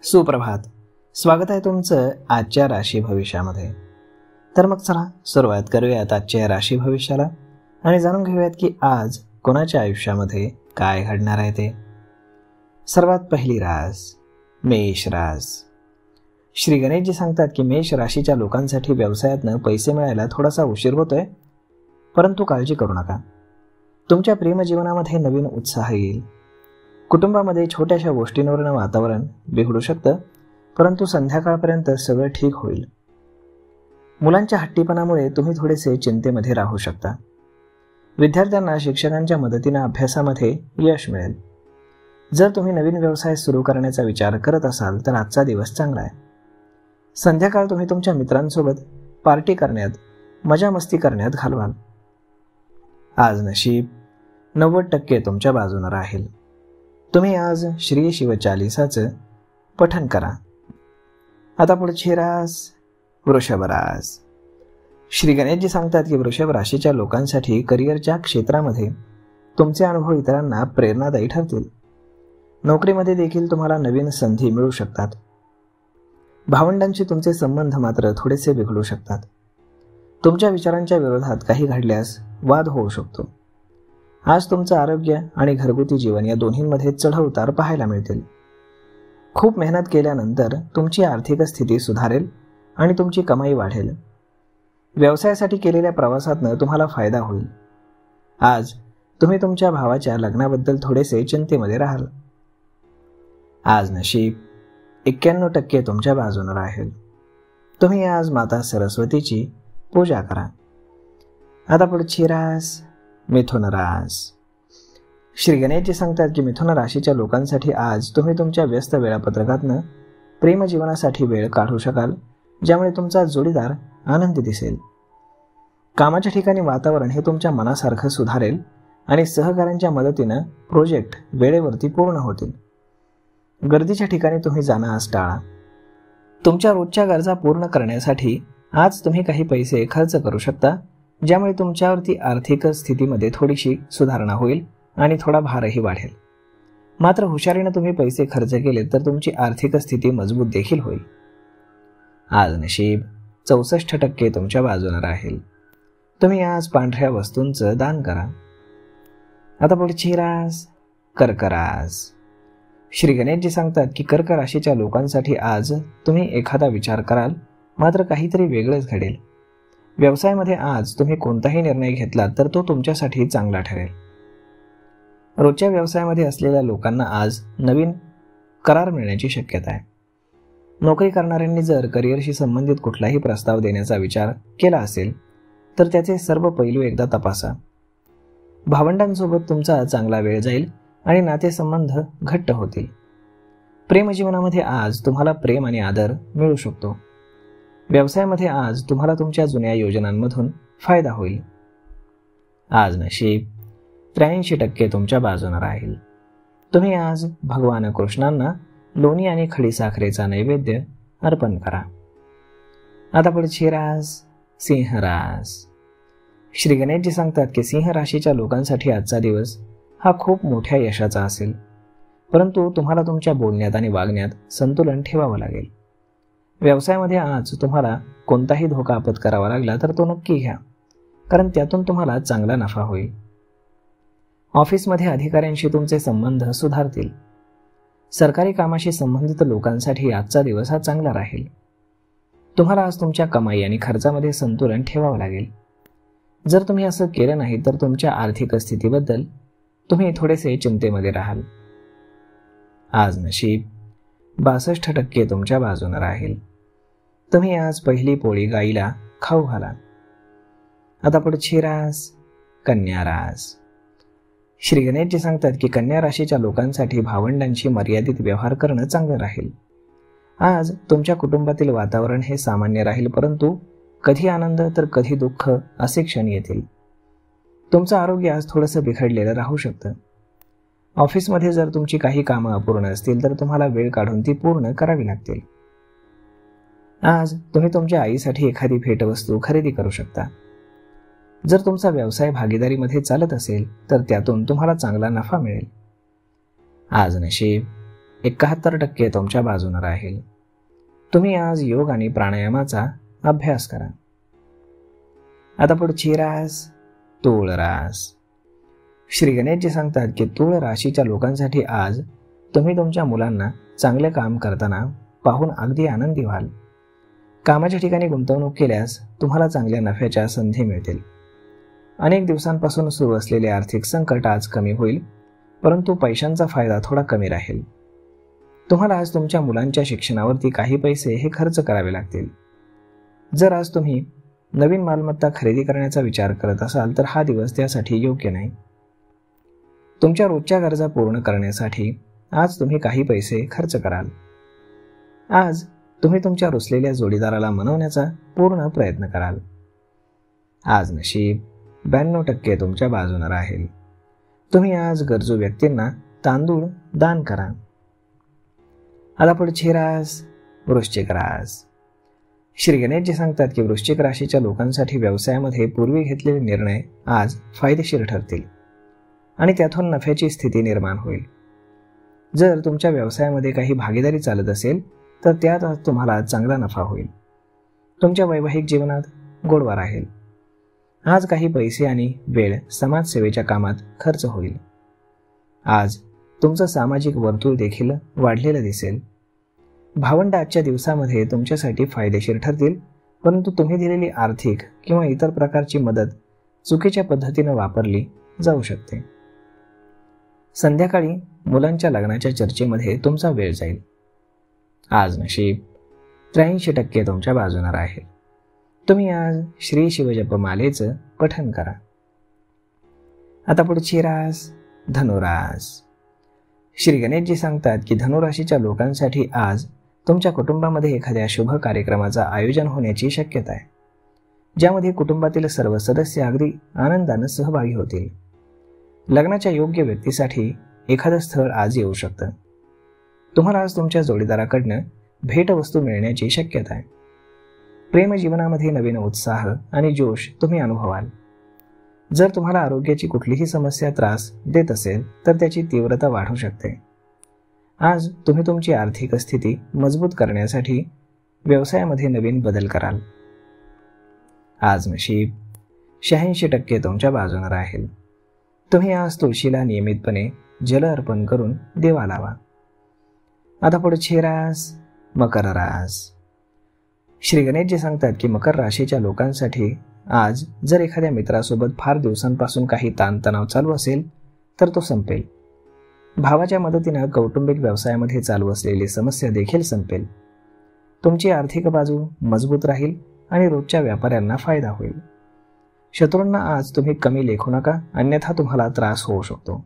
सुप्रभात. स्वागत आहे तुमचं आजच्या राशी भविष्यामध्ये. तर मग चला सुरुवात करूयात आजच्या राशी भविष्याला आणि जाणून घेऊयात की आज कोणाच्या आयुष्यामध्ये काय घडणार आहे ते. सर्वात पहिली रास मेष रास. श्री गणेशजी सांगतात की मेष राशीच्या लोकांसाठी व्यवसायातनं पैसे मिळायला थोडासा उशीर होतोय, परंतु काळजी करू नका. तुमच्या प्रेमजीवनामध्ये नवीन उत्साह येईल. कुटुंबामध्ये छोट्याशा गोष्टींवरून वातावरण बिघडू शकतं, परंतु संध्याकाळपर्यंत सगळं ठीक होईल. मुलांच्या हट्टीपणामुळे तुम्ही थोडेसे चिंतेमध्ये राहू शकता. विद्यार्थ्यांना शिक्षकांच्या मदतीने अभ्यासामध्ये यश मिळेल. जर तुम्ही नवीन व्यवसाय सुरू करण्याचा विचार करत असाल तर आजचा दिवस चांगला आहे. संध्याकाळ तुम्ही तुमच्या मित्रांसोबत पार्टी करण्यात, मजा मस्ती करण्यात घालवाल. आज नशीब 90% तुमच्या बाजूने राहील. तुम्ही आज श्री शिवचालीसाचं पठण करा. आता पुढची रास वृषभ रास. श्री गणेशजी सांगतात की वृषभ राशीच्या लोकांसाठी करिअरच्या क्षेत्रामध्ये तुमचे अनुभव इतरांना प्रेरणादायी ठरतील. नोकरीमध्ये देखील तुम्हाला नवीन संधी मिळू शकतात. भावंडांशी तुमचे संबंध मात्र थोडेसे बिघडू शकतात. तुमच्या विचारांच्या विरोधात काही घडल्यास वाद होऊ शकतो. आज तुमचं आरोग्य आणि घरगुती जीवन या दोन्हींमध्ये चढउतार पाहायला मिळतील. खूप मेहनत केल्यानंतर तुमची आर्थिक स्थिती सुधारेल आणि तुमची कमाई वाढेल. व्यवसायासाठी केलेल्या प्रवासातनं तुम्हाला फायदा होईल. आज तुम्ही तुमच्या भावाच्या लग्नाबद्दल थोडेसे चिंतेमध्ये राहाल. आज नशीब 91% तुमच्या बाजूने राहील. तुम्ही आज माता सरस्वतीची पूजा करा. आता पुढची रास मिथुन रास. श्री गणेशजी सांगतात की मिथुन राशीच्या लोकांसाठी आज तुम्ही तुमच्या व्यस्त वेळापत्रकातनं प्रेमजीवनासाठी वेळ काढू शकाल, ज्यामुळे तुमचा जोडीदार आनंदी दिसेल. कामाच्या ठिकाणी वातावरण हे तुमच्या मनासारखं सुधारेल आणि सहकाऱ्यांच्या मदतीनं प्रोजेक्ट वेळेवरती पूर्ण होतील. गर्दीच्या ठिकाणी तुम्ही जाणं आज टाळा. तुमच्या रोजच्या गरजा पूर्ण करण्यासाठी आज तुम्ही काही पैसे खर्च करू शकता, ज्यामुळे तुमच्यावरती आर्थिक स्थितीमध्ये थोडीशी सुधारणा होईल आणि थोडा भारही वाढेल. मात्र हुशारीने तुम्ही पैसे खर्च केले तर तुमची आर्थिक स्थिती मजबूत देखील होईल. आज नशीब 64% तुमच्या बाजूने राहील. तुम्ही आज पांढऱ्या वस्तूंचं दान करा. आता पुढची रास कर्क रास. श्री गणेशजी सांगतात की कर्क राशीच्या लोकांसाठी आज तुम्ही एखादा विचार कराल, मात्र काहीतरी वेगळंच घडेल. व्यवसायामध्ये आज तुम्ही कोणताही निर्णय घेतला तर तो तुमच्यासाठी चांगला ठरेल. रोजच्या व्यवसायामध्ये असलेल्या लोकांना आज नवीन करार मिळण्याची शक्यता आहे. नोकरी करणाऱ्यांनी जर करिअरशी संबंधित कुठलाही प्रस्ताव देण्याचा विचार केला असेल तर त्याचे सर्व पैलू एकदा तपासा. भावंडांसोबत तुमचा चांगला वेळ जाईल आणि नातेसंबंध घट्ट होतील. प्रेमजीवनामध्ये आज तुम्हाला प्रेम आणि आदर मिळू शकतो. व्यवसायामध्ये आज तुम्हाला तुमच्या जुन्या योजनांमधून फायदा होईल. आज नशीब 83% तुमच्या बाजूने राहील. तुम्ही आज भगवान कृष्णांना लोणी आणि खडीसाखरेचा नैवेद्य अर्पण करा. आता पुढची रास सिंह रास. श्री गणेशजी सांगतात की सिंह राशीच्या लोकांसाठी आजचा दिवस हा खूप मोठ्या यशाचा असेल, परंतु तुम्हाला तुमच्या बोलण्यात आणि वागण्यात संतुलन ठेवावं लागेल. व्यवसायामध्ये आज तुम्हाला कोणताही धोका पत्करावा लागला तर तो नक्की घ्या, कारण त्यातून तुम्हाला चांगला नफा होईल. ऑफिसमध्ये अधिकाऱ्यांशी तुमचे संबंध सुधारतील. सरकारी कामाशी संबंधित लोकांसाठी आजचा दिवस हा चांगला राहील. तुम्हाला आज तुमच्या कमाई आणि खर्चामध्ये संतुलन ठेवावं लागेल. जर तुम्ही असं केलं नाही तर तुमच्या आर्थिक स्थितीबद्दल तुम्ही थोडेसे चिंतेमध्ये राहाल. आज नशीब 62% तुमच्या बाजूने राहील. तुम्ही आज पहिली पोळी गाईला खाऊ घाला. आता पुढची रास कन्या रास. श्री गणेशजी सांगतात की कन्या राशीच्या लोकांसाठी भावंडांशी मर्यादित व्यवहार करणं चांगलं राहील. आज तुमच्या कुटुंबातील वातावरण हे सामान्य राहील, परंतु कधी आनंद तर कधी दुःख असे क्षण येतील. तुमचं आरोग्य आज थोडंसं बिघडलेलं राहू शकतं. ऑफिसमध्ये जर तुमची काही कामं अपूर्ण असतील तर तुम्हाला वेळ काढून ती पूर्ण करावी लागतील. आज तुम्ही तुमच्या आईसाठी एखादी भेटवस्तू खरेदी करू शकता. जर तुमचा व्यवसाय भागीदारीमध्ये चालत असेल तर त्यातून तुम्हाला चांगला नफा मिळेल. आज नशीब 71% तुमच्या बाजूने राहील. तुम्ही आज योग आणि प्राणायामाचा अभ्यास करा. आता पुढची रास तूळ रास. श्री गणेशजी सांगतात की तूळ राशीच्या लोकांसाठी आज तुम्ही तुमच्या मुलांना चांगले काम करताना पाहून अगदी आनंदी व्हाल. कामाच्या ठिकाणी गुंतवणूक केल्यास तुम्हाला चांगल्या नफ्याच्या संधी मिळतील. अनेक दिवसांपासून सुरू असलेले आर्थिक संकट आज कमी होईल, परंतु पैशांचा फायदा थोडा कमी राहील. तुम्हाला आज तुमच्या मुलांच्या शिक्षणावरती काही पैसे हे खर्च करावे लागतील. जर आज तुम्ही नवीन मालमत्ता खरेदी करण्याचा विचार करत असाल तर हा दिवस त्यासाठी योग्य नाही. तुमच्या रोजच्या गरजा पूर्ण करण्यासाठी आज तुम्ही काही पैसे खर्च कराल. आज तुम्ही तुमच्या रुसलेल्या जोडीदाराला मनवण्याचा पूर्ण प्रयत्न कराल. आज नशीब 92% तुमच्या बाजूने राहील. तुम्ही आज गरजू व्यक्तींना तांदूळ दान करा. आता पुढची रास वृश्चिक रास. श्री गणेशजी सांगतात की वृश्चिक राशीच्या लोकांसाठी व्यवसायामध्ये पूर्वी घेतलेले निर्णय आज फायदेशीर ठरतील आणि त्यातून नफ्याची स्थिती निर्माण होईल. जर तुमच्या व्यवसायामध्ये काही भागीदारी चालत असेल तर त्यात आज तुम्हाला चांगला नफा होईल. तुमच्या वैवाहिक जीवनात गोडवा राहील. आज काही पैसे आणि वेळ समाजसेवेच्या कामात खर्च होईल. आज तुमचं सामाजिक वर्तुळ देखील वाढलेलं दिसेल. भावंड आजच्या दिवसामध्ये तुमच्यासाठी फायदेशीर ठरतील, परंतु तुम्ही दिलेली आर्थिक किंवा इतर प्रकारची मदत चुकीच्या पद्धतीने वापरली जाऊ शकते. संध्याकाळी मुलांच्या लग्नाच्या चर्चेमध्ये तुमचा वेळ जाईल. आज नशीब 83% तुमच्या बाजूने राहील. तुम्ही आज श्री शिवजपमालेचं पठण करा. आता पुढची रास धनुरास. श्री गणेशजी सांगतात की धनुराशीच्या लोकांसाठी आज तुमच्या कुटुंबामध्ये एखाद्या शुभ कार्यक्रमाचं आयोजन होण्याची शक्यता आहे, ज्यामध्ये कुटुंबातील सर्व सदस्य अगदी आनंदाने सहभागी होतील. लग्नाच्या योग्य व्यक्तीसाठी एखादं स्थळ आज येऊ शकतं. तुम्हाला आज तुमच्या जोडीदाराकडनं भेटवस्तू मिळण्याची शक्यता आहे. प्रेमजीवनामध्ये नवीन उत्साह आणि जोश तुम्ही अनुभवाल. जर तुम्हाला आरोग्याची कुठलीही समस्या त्रास देत असेल तर त्याची तीव्रता वाढू शकते. आज तुम्ही तुमची आर्थिक स्थिती मजबूत करण्यासाठी व्यवसायामध्ये नवीन बदल कराल. आज नशीब 86% तुमच्या बाजूने राहील. तुम्ही आज तुळशीला नियमितपणे जल अर्पण करून देवा लावा. आता पुढची रास मकर रास. श्री गणेशजी सांगतात की मकर राशीच्या लोकांसाठी आज जर एखाद्या मित्रासोबत फार दिवसांपासून काही ताणतणाव चालू असेल तर तो संपेल. भावाच्या मदतीनं कौटुंबिक व्यवसायामध्ये चालू असलेली समस्या देखील संपेल. तुमची आर्थिक बाजू मजबूत राहील आणि रोजच्या व्यापाऱ्यांना फायदा होईल. शत्रूंना आज तुम्ही कमी लेखू नका, अन्यथा तुम्हाला त्रास होऊ शकतो.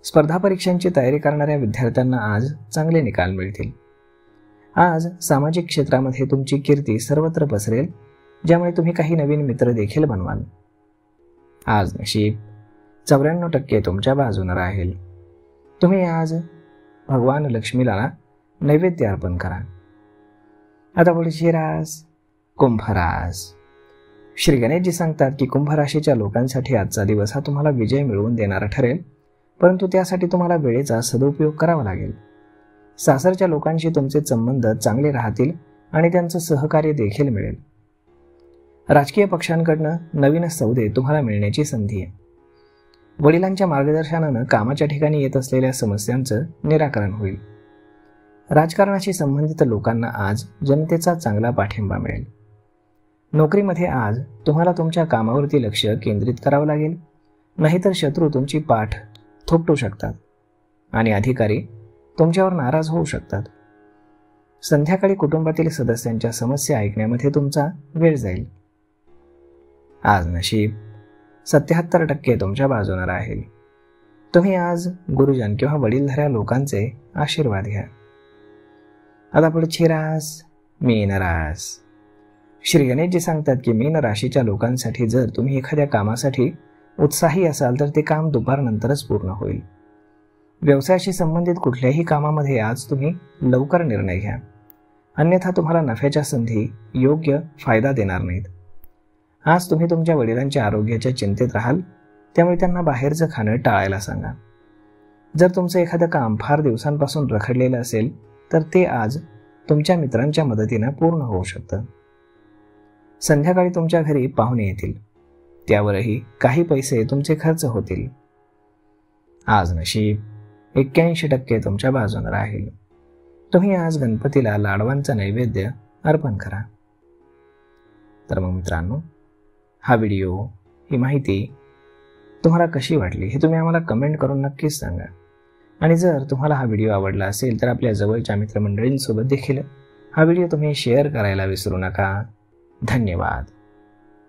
स्पर्धा परीक्षांची तयारी करणाऱ्या विद्यार्थ्यांना आज चांगले निकाल मिळतील. आज सामाजिक क्षेत्रामध्ये तुमची कीर्ती सर्वत्र पसरेल, ज्यामुळे तुम्ही काही नवीन मित्र देखील बनवाल. आज नशीब 94% तुमच्या बाजूने राहील. तुम्ही आज भगवान लक्ष्मीला नैवेद्य अर्पण करा. आता पुढची रास कुंभ रास. श्री गणेशजी सांगतात की कुंभ राशीच्या लोकांसाठी आजचा दिवस हा तुम्हाला विजय मिळवून देणारा ठरेल, परंतु त्यासाठी तुम्हाला वेळेचा सदुपयोग करावा लागेल. सासरच्या लोकांशी तुमचे संबंध चांगले राहतील आणि त्यांचं सहकार्य देखील मिळेल. राजकीय पक्षांकडनं नवीन सौदे तुम्हाला मिळण्याची संधी आहे. वडिलांच्या मार्गदर्शनानं कामाच्या ठिकाणी येत असलेल्या समस्यांचं निराकरण होईल. राजकारणाशी संबंधित लोकांना आज जनतेचा चांगला पाठिंबा मिळेल. नोकरीमध्ये आज तुम्हाला तुमच्या कामावरती लक्ष केंद्रित करावं लागेल, नाहीतर शत्रू तुमची पाठ थोपटू शकतात आणि अधिकारी तुमच्यावर नाराज होऊ शकतात. संध्याकाळी कुटुंबातील सदस्यांच्या समस्या ऐकण्यामध्ये तुमचा वेळ जाईल. आज नशीब 77% तुमच्या बाजूने राहील. तुम्ही आज गुरुजन किंवा वडीलधाऱ्या लोकांचे आशीर्वाद घ्या. आता पुढची रास मीन रास. श्री गणेशजी सांगतात की मीन राशीच्या लोकांसाठी जर तुम्ही एखाद्या कामासाठी उत्साही असाल तर ते काम दुपारनंतरच पूर्ण होईल. व्यवसायाशी संबंधित कुठल्याही कामामध्ये आज तुम्ही लवकर निर्णय घ्या, अन्यथा तुम्हाला नफ्याच्या संधी योग्य फायदा देणार नाहीत. आज तुम्ही तुमच्या वडिलांच्या आरोग्याच्या चिंतेत राहाल, त्यामुळे त्यांना बाहेरचं खाणं टाळायला सांगा. जर तुमचं एखादं काम फार दिवसांपासून रखडलेलं असेल तर ते आज तुमच्या मित्रांच्या मदतीनं पूर्ण होऊ शकतं. संध्याकाळी तुमच्या घरी पाहुणे येतील, त्यावरही काही पैसे तुमचे खर्च होतील. आज नशीब 81% तुमच्या बाजूने राहील. तुम्ही आज गणपतीला लाडवांचा नैवेद्य अर्पण करा. तर मग मित्रांनो, हा व्हिडिओ, ही माहिती तुम्हाला कशी वाटली हे तुम्ही आम्हाला कमेंट करून नक्कीच सांगा. आणि जर तुम्हाला हा व्हिडिओ आवडला असेल तर आपल्या जवळच्या मित्रमंडळींसोबत देखील हा व्हिडिओ तुम्ही शेअर करायला विसरू नका. धन्यवाद.